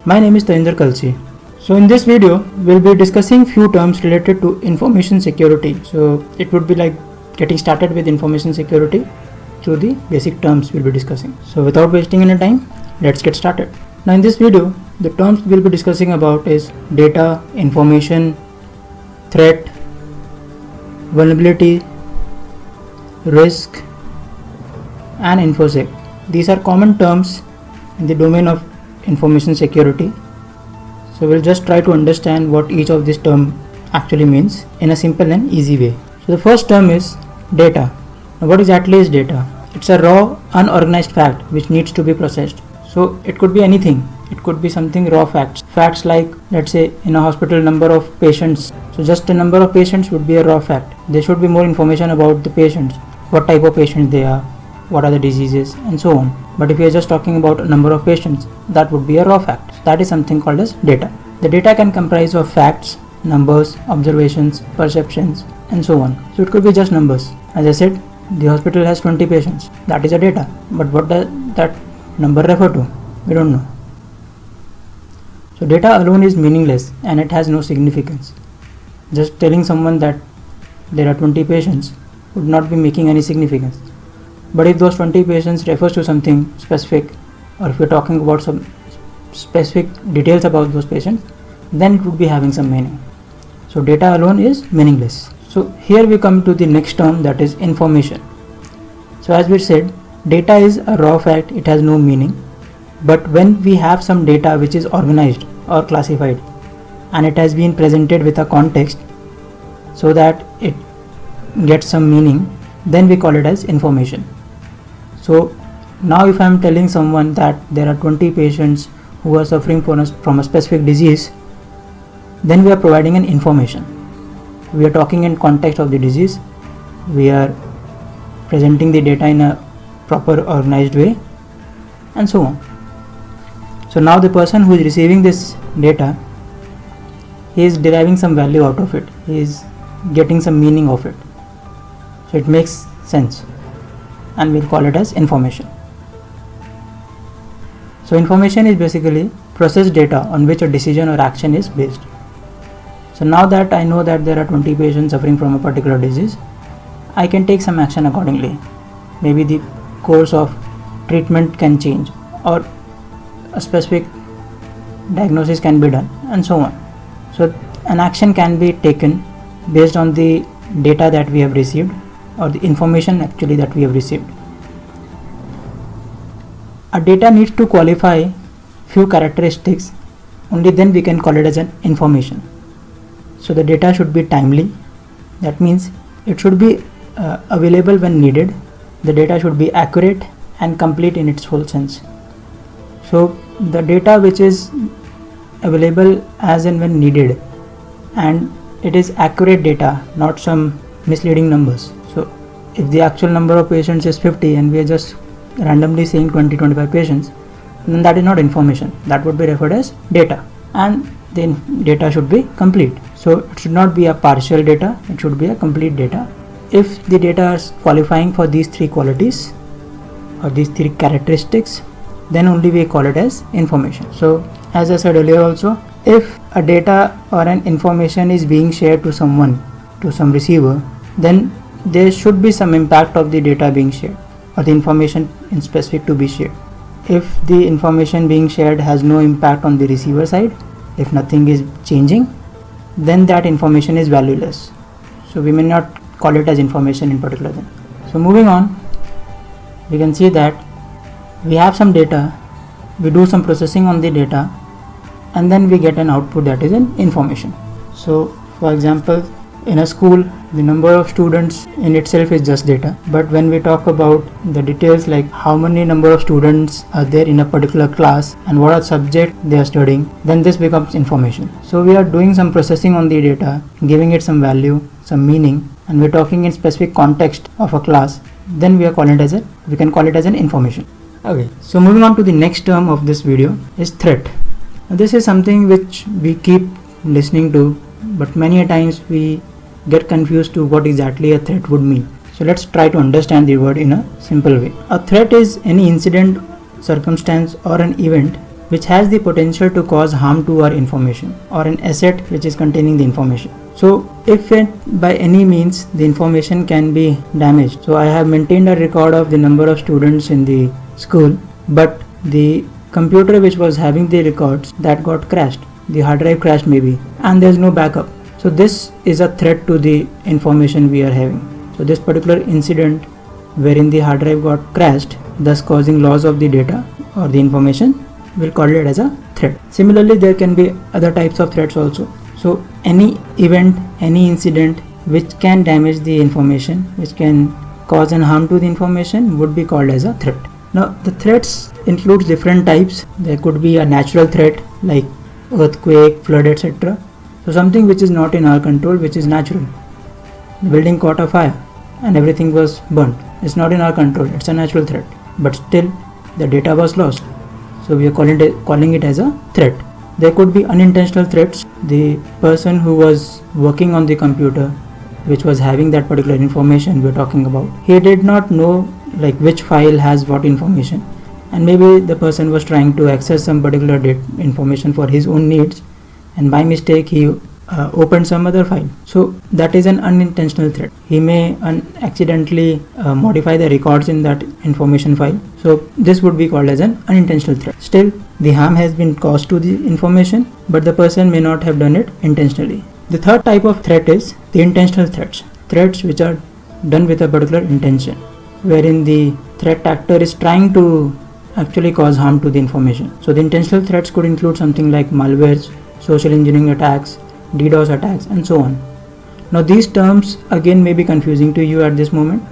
My name is Tarinder Kalsi. So in this video, we'll be discussing few terms related to information security. So it would be like getting started with information security through the basic terms we'll be discussing. So without wasting any time, let's get started. Now in this video, the terms we'll be discussing about is data, information, threat, vulnerability, risk, and Infosec. These are common terms in the domain of information security. So we'll just try to understand what each of these terms actually means in a simple and easy way. So the first term is data. Now what exactly is data? It's a raw, unorganized fact which needs to be processed. So it could be anything. It could be something raw facts. Facts like, let's say, in a hospital, number of patients. So just the number of patients would be a raw fact. There should be more information about the patients, what type of patients they are, what are the diseases, and so on. But if we are just talking about a number of patients, that would be a raw fact. So that is something called as data. The data can comprise of facts, numbers, observations, perceptions, and so on. So it could be just numbers. As I said, the hospital has 20 patients. That is a data. But what does that number refer to? We don't know. So data alone is meaningless and it has no significance. Just telling someone that there are 20 patients would not be making any significance. But if those 20 patients refers to something specific, or if we're talking about some specific details about those patients, then it would be having some meaning. So data alone is meaningless. So here we come to the next term, that is information. So as we said, data is a raw fact, it has no meaning. But when we have some data which is organized or classified and it has been presented with a context so that it gets some meaning, then we call it as information. So now if I am telling someone that there are 20 patients who are suffering from a specific disease, then we are providing an information. We are talking in context of the disease. We are presenting the data in a proper organized way, and so on. So now the person who is receiving this data, he is deriving some value out of it. He is getting some meaning of it. So it makes sense, and we'll call it as information. So information is basically processed data on which a decision or action is based. So now that I know that there are 20 patients suffering from a particular disease, I can take some action accordingly. Maybe the course of treatment can change, or a specific diagnosis can be done, and so on. So an action can be taken based on the data that we have received, or the information actually that we have received. A data needs to qualify few characteristics, only then we can call it as an information. So the data should be timely. That means it should be available when needed. The data should be accurate and complete in its full sense. So the data which is available as and when needed, and it is accurate data, not some misleading numbers. So if the actual number of patients is 50 and we are just randomly saying 20-25 patients, then that is not information. That would be referred as data, and the data should be complete. So it should not be a partial data, it should be a complete data. If the data is qualifying for these three qualities or these three characteristics, then only we call it as information. So as I said earlier also, if a data or an information is being shared to someone, to some receiver, then there should be some impact of the data being shared, or the information in specific to be shared. If the information being shared has no impact on the receiver side, if nothing is changing, then that information is valueless. So we may not call it as information in particular then. So moving on, we can see that we have some data, we do some processing on the data, and then we get an output that is an information. So for example, in a school, the number of students in itself is just data, but when we talk about the details like how many number of students are there in a particular class and what are subject they are studying, then this becomes information. So we are doing some processing on the data, giving it some value, some meaning, and we're talking in specific context of a class, then we can call it as an information. Okay, so moving on to the next term of this video is threat. Now this is something which we keep listening to, but many a times we get confused to what exactly a threat would mean. So let's try to understand the word in a simple way. A threat is any incident, circumstance, or an event which has the potential to cause harm to our information or an asset which is containing the information. So if by any means the information can be damaged, so I have maintained a record of the number of students in the school, but the computer which was having the records, that got crashed, the hard drive crashed maybe, and there is no backup. So this is a threat to the information we are having. So this particular incident wherein the hard drive got crashed, thus causing loss of the data or the information, we'll call it as a threat. Similarly, there can be other types of threats also. So any event, any incident which can damage the information, which can cause an harm to the information, would be called as a threat. Now the threats includes different types. There could be a natural threat like earthquake, flood, etc. So something which is not in our control, which is natural. The building caught a fire and everything was burnt. It's not in our control, it's a natural threat. But still the data was lost. So we are calling it as a threat. There could be unintentional threats. The person who was working on the computer which was having that particular information we're talking about, he did not know like which file has what information, and maybe the person was trying to access some particular information for his own needs, and by mistake he opened some other file. So that is an unintentional threat. He may accidentally modify the records in that information file. So this would be called as an unintentional threat. Still, the harm has been caused to the information, but the person may not have done it intentionally. The third type of threat is the intentional threats. Threats which are done with a particular intention, wherein the threat actor is trying to actually cause harm to the information. So the intentional threats could include something like malwares, social engineering attacks, DDoS attacks, and so on. Now these terms again may be confusing to you at this moment,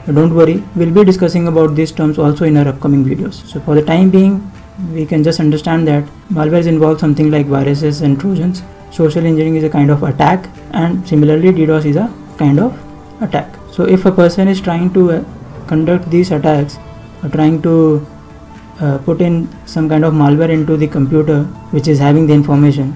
but don't worry, we'll be discussing about these terms also in our upcoming videos. So for the time being, we can just understand that malwares involve something like viruses and trojans, social engineering is a kind of attack, and similarly DDoS is a kind of attack. So if a person is trying to conduct these attacks or trying to put in some kind of malware into the computer which is having the information,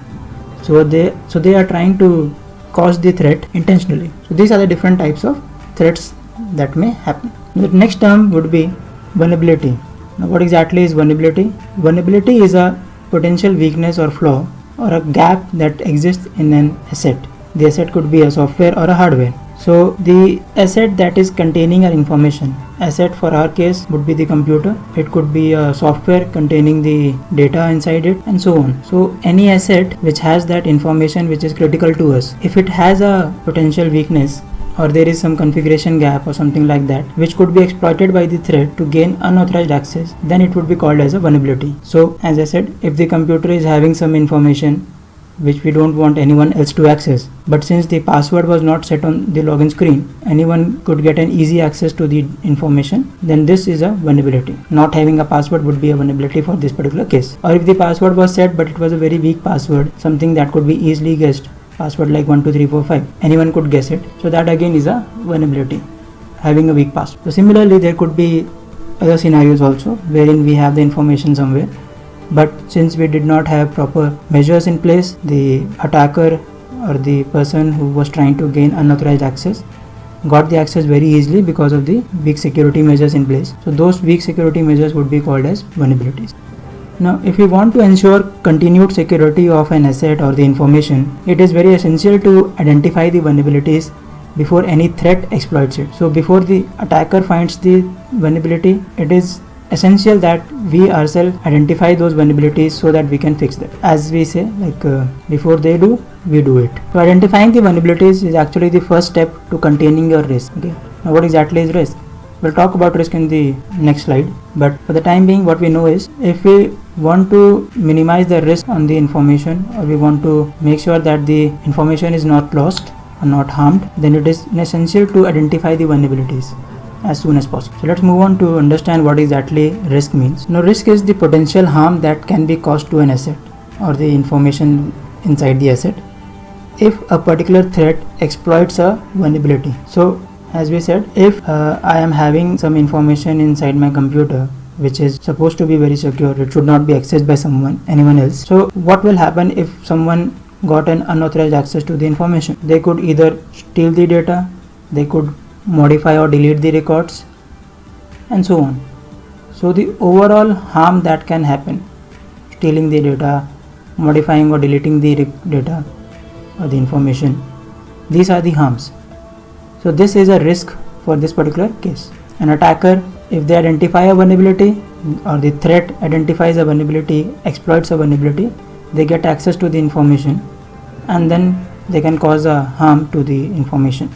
so they are trying to cause the threat intentionally. So these are the different types of threats that may happen. The next term would be vulnerability. Now what exactly is vulnerability? Vulnerability is a potential weakness or flaw or a gap that exists in an asset. The asset could be a software or a hardware. So the asset that is containing our information, asset for our case would be the computer, it could be a software containing the data inside it, and so on. So any asset which has that information which is critical to us, if it has a potential weakness or there is some configuration gap or something like that which could be exploited by the threat to gain unauthorized access, then it would be called as a vulnerability. So as I said, if the computer is having some information which we don't want anyone else to access, but since the password was not set on the login screen, anyone could get an easy access to the information, then this is a vulnerability. Not having a password would be a vulnerability for this particular case. Or if the password was set but it was a very weak password, something that could be easily guessed, password like 12345, anyone could guess it, so that again is a vulnerability, having a weak password. So similarly, there could be other scenarios also wherein we have the information somewhere, but since we did not have proper measures in place, the attacker or the person who was trying to gain unauthorized access got the access very easily because of the weak security measures in place. So those weak security measures would be called as vulnerabilities. Now if we want to ensure continued security of an asset or the information, it is very essential to identify the vulnerabilities before any threat exploits it. So before the attacker finds the vulnerability, it is essential that we ourselves identify those vulnerabilities so that we can fix them. As we say, like before they do, we do it. So identifying the vulnerabilities is actually the first step to containing your risk. Okay. Now what exactly is risk? We'll talk about risk in the next slide, but for the time being what we know is, if we want to minimize the risk on the information, or we want to make sure that the information is not lost or not harmed, then it is essential to identify the vulnerabilities as soon as possible. So let's move on to understand what exactly risk means. Now risk is the potential harm that can be caused to an asset or the information inside the asset if a particular threat exploits a vulnerability. So as we said, if I am having some information inside my computer which is supposed to be very secure, it should not be accessed by anyone else. So what will happen if someone got an unauthorized access to the information? They could either steal the data, they could modify or delete the records, and so on. So the overall harm that can happen stealing the data, modifying or deleting the data or the information. These are the harms. So this is a risk for this particular case. An attacker, if they identify a vulnerability or the threat identifies a vulnerability, exploits a vulnerability, they get access to the information and then they can cause a harm to the information.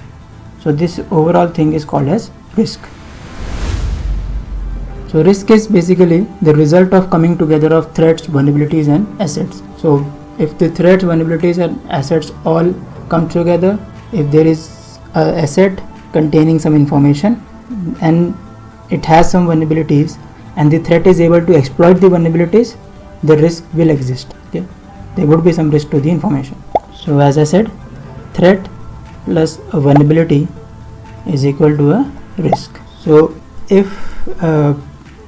So this overall thing is called as risk. So risk is basically the result of coming together of threats, vulnerabilities and assets. So if the threats, vulnerabilities and assets all come together, if there is an asset containing some information and it has some vulnerabilities and the threat is able to exploit the vulnerabilities, the risk will exist. Okay? There would be some risk to the information. So as I said, threat plus a vulnerability is equal to a risk. So if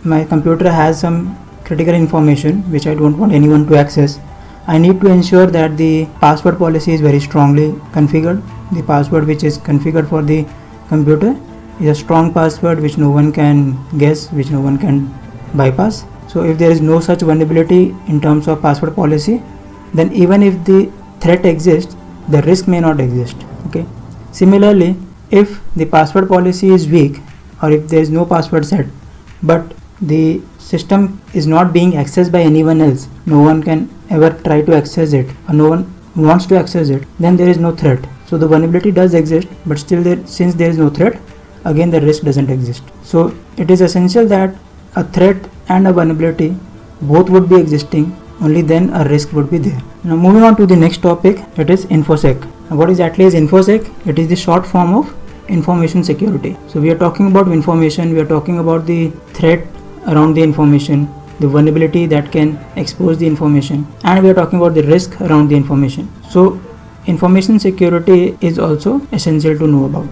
my computer has some critical information which I don't want anyone to access, I need to ensure that the password policy is very strongly configured. The password which is configured for the computer is a strong password which no one can guess, which no one can bypass. So if there is no such vulnerability in terms of password policy, then even if the threat exists, the risk may not exist. Okay. Similarly, if the password policy is weak or if there is no password set, but the system is not being accessed by anyone else, no one can ever try to access it or no one wants to access it, then there is no threat. So the vulnerability does exist, but still since there is no threat, again the risk doesn't exist. So it is essential that a threat and a vulnerability both would be existing, only then a risk would be there. Now moving on to the next topic, it is Infosec. Now what exactly is Infosec? It is the short form of information security. So we are talking about information, we are talking about the threat around the information, the vulnerability that can expose the information, and we are talking about the risk around the information. So information security is also essential to know about.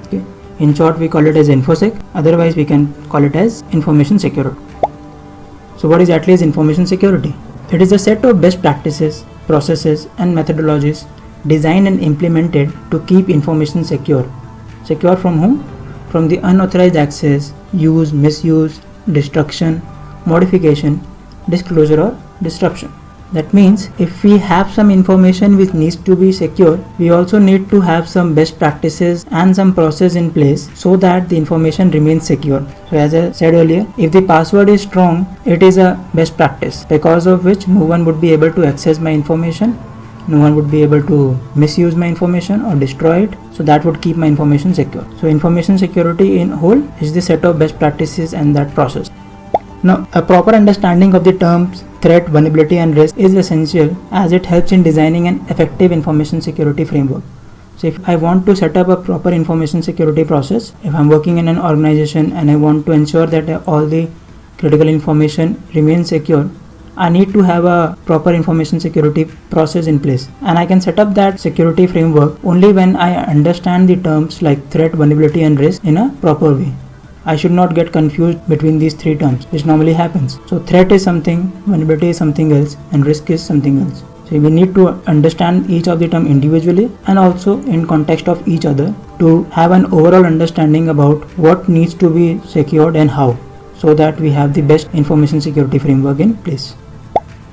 Okay. In short, we call it as Infosec, otherwise we can call it as information security. So what exactly is information security? It is a set of best practices, processes and methodologies designed and implemented to keep information secure. Secure from whom? From the unauthorized access, use, misuse, destruction, modification, disclosure or disruption. That means if we have some information which needs to be secure, we also need to have some best practices and some process in place so that the information remains secure. So as I said earlier, if the password is strong, it is a best practice because of which no one would be able to access my information, no one would be able to misuse my information or destroy it. So that would keep my information secure. So information security in whole is the set of best practices and that process. Now, a proper understanding of the terms threat, vulnerability and risk is essential as it helps in designing an effective information security framework. So if I want to set up a proper information security process, if I'm working in an organization and I want to ensure that all the critical information remains secure, I need to have a proper information security process in place, and I can set up that security framework only when I understand the terms like threat, vulnerability and risk in a proper way. I should not get confused between these three terms, which normally happens. So threat is something, vulnerability is something else and risk is something else. So we need to understand each of the term individually and also in context of each other to have an overall understanding about what needs to be secured and how, so that we have the best information security framework in place.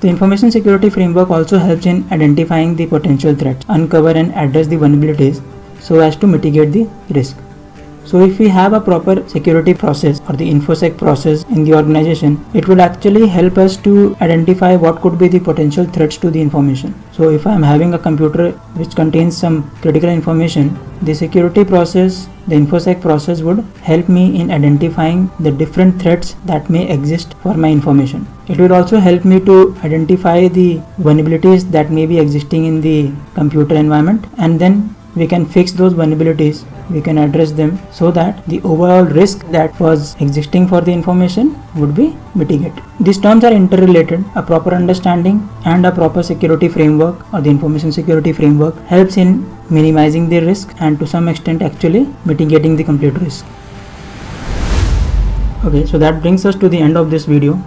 The information security framework also helps in identifying the potential threats, uncover and address the vulnerabilities so as to mitigate the risk. So if we have a proper security process or the Infosec process in the organization, it would actually help us to identify what could be the potential threats to the information. So if I am having a computer which contains some critical information, the security process, the Infosec process would help me in identifying the different threats that may exist for my information. It will also help me to identify the vulnerabilities that may be existing in the computer environment, and then we can fix those vulnerabilities, we can address them so that the overall risk that was existing for the information would be mitigated. These terms are interrelated. A proper understanding and a proper security framework or the information security framework helps in minimizing the risk and to some extent actually mitigating the complete risk. Okay, so that brings us to the end of this video.